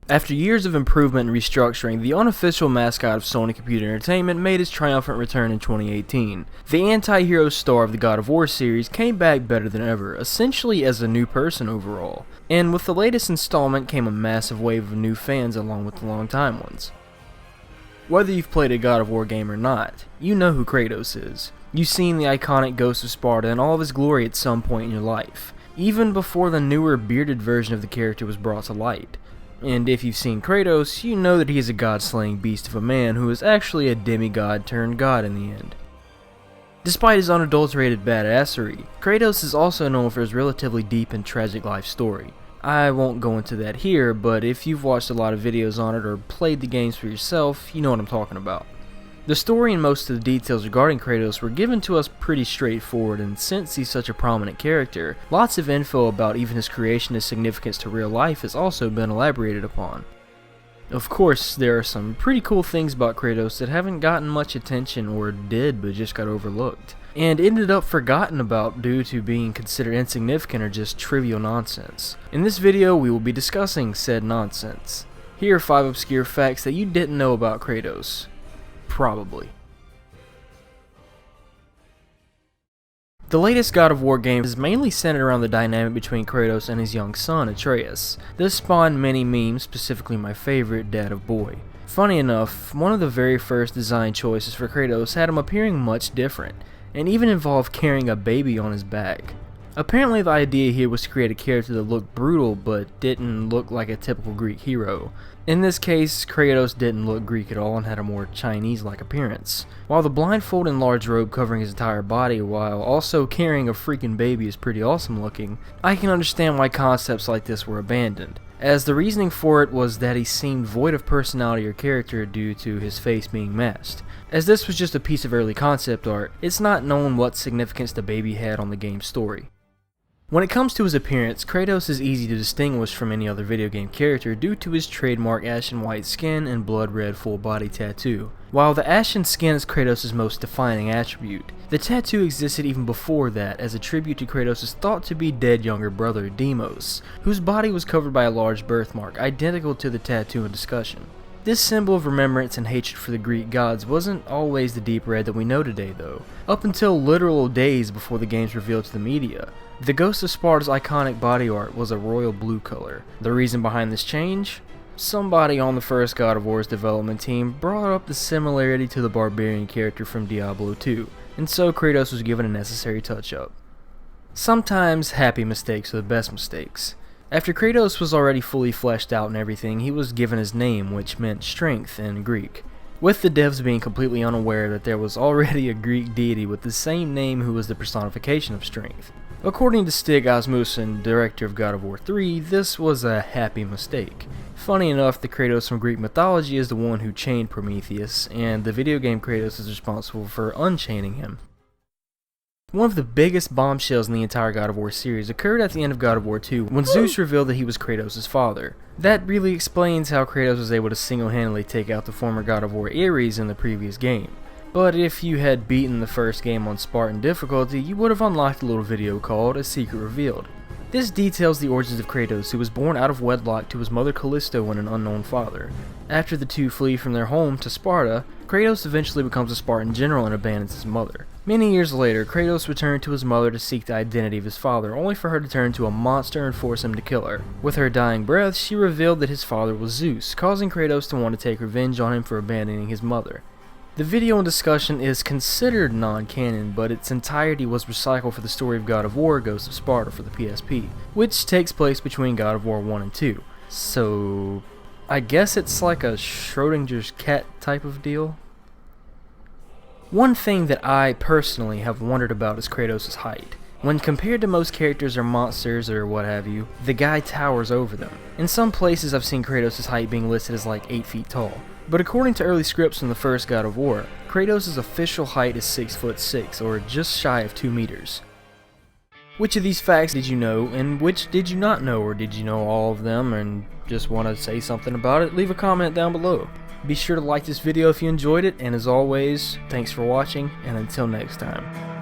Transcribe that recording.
After years of improvement and restructuring, the unofficial mascot of Sony Computer Entertainment made his triumphant return in 2018. The anti-hero star of the God of War series came back better than ever, essentially as a new person overall. And with the latest installment came a massive wave of new fans along with the long-time ones. Whether you've played a God of War game or not, you know who Kratos is. You've seen the iconic Ghost of Sparta in all of his glory at some point in your life, even before the newer bearded version of the character was brought to light. And if you've seen Kratos, you know that he is a god-slaying beast of a man who is actually a demigod turned god in the end. Despite his unadulterated badassery, Kratos is also known for his relatively deep and tragic life story. I won't go into that here, but if you've watched a lot of videos on it or played the games for yourself, you know what I'm talking about. The story and most of the details regarding Kratos were given to us pretty straightforward, and since he's such a prominent character, lots of info about even his creation and significance to real life has also been elaborated upon. Of course, there are some pretty cool things about Kratos that haven't gotten much attention, or did but just got overlooked, and ended up forgotten about due to being considered insignificant or just trivial nonsense. In this video, we will be discussing said nonsense. Here are 5 obscure facts that you didn't know about Kratos. Probably. The latest God of War game is mainly centered around the dynamic between Kratos and his young son, Atreus. This spawned many memes, specifically my favorite, Dad of Boy. Funny enough, one of the very first design choices for Kratos had him appearing much different, and even involved carrying a baby on his back. Apparently the idea here was to create a character that looked brutal but didn't look like a typical Greek hero. In this case, Kratos didn't look Greek at all and had a more Chinese-like appearance. While the blindfold and large robe covering his entire body while also carrying a freaking baby is pretty awesome looking, I can understand why concepts like this were abandoned, as the reasoning for it was that he seemed void of personality or character due to his face being masked. As this was just a piece of early concept art, it's not known what significance the baby had on the game's story. When it comes to his appearance, Kratos is easy to distinguish from any other video game character due to his trademark ashen white skin and blood red full body tattoo. While the ashen skin is Kratos' most defining attribute, the tattoo existed even before that as a tribute to Kratos' thought to be dead younger brother Deimos, whose body was covered by a large birthmark identical to the tattoo in discussion. This symbol of remembrance and hatred for the Greek gods wasn't always the deep red that we know today though, up until literal days before the games revealed to the media. The Ghost of Sparta's iconic body art was a royal blue color. The reason behind this change? Somebody on the first God of War's development team brought up the similarity to the barbarian character from Diablo 2, and so Kratos was given a necessary touch-up. Sometimes happy mistakes are the best mistakes. After Kratos was already fully fleshed out and everything, he was given his name, which meant strength in Greek, with the devs being completely unaware that there was already a Greek deity with the same name who was the personification of strength. According to Stig Asmussen, director of God of War 3, this was a happy mistake. Funny enough, the Kratos from Greek mythology is the one who chained Prometheus, and the video game Kratos is responsible for unchaining him. One of the biggest bombshells in the entire God of War series occurred at the end of God of War 2 when Zeus revealed that he was Kratos' father. That really explains how Kratos was able to single-handedly take out the former God of War Ares in the previous game. But if you had beaten the first game on Spartan difficulty, you would have unlocked a little video called A Secret Revealed. This details the origins of Kratos, who was born out of wedlock to his mother Callisto and an unknown father. After the two flee from their home to Sparta, Kratos eventually becomes a Spartan general and abandons his mother. Many years later, Kratos returned to his mother to seek the identity of his father, only for her to turn into a monster and force him to kill her. With her dying breath, she revealed that his father was Zeus, causing Kratos to want to take revenge on him for abandoning his mother. The video in discussion is considered non-canon, but its entirety was recycled for the story of God of War, Ghost of Sparta for the PSP, which takes place between God of War 1 and 2. So, I guess it's like a Schrodinger's cat type of deal? One thing that I personally have wondered about is Kratos' height. When compared to most characters or monsters or what have you, the guy towers over them. In some places I've seen Kratos' height being listed as like 8 feet tall. But according to early scripts from the first God of War, Kratos' official height is 6'6", or just shy of 2 meters. Which of these facts did you know, and which did you not know, or did you know all of them and just want to say something about it? Leave a comment down below. Be sure to like this video if you enjoyed it, and as always, thanks for watching, and until next time.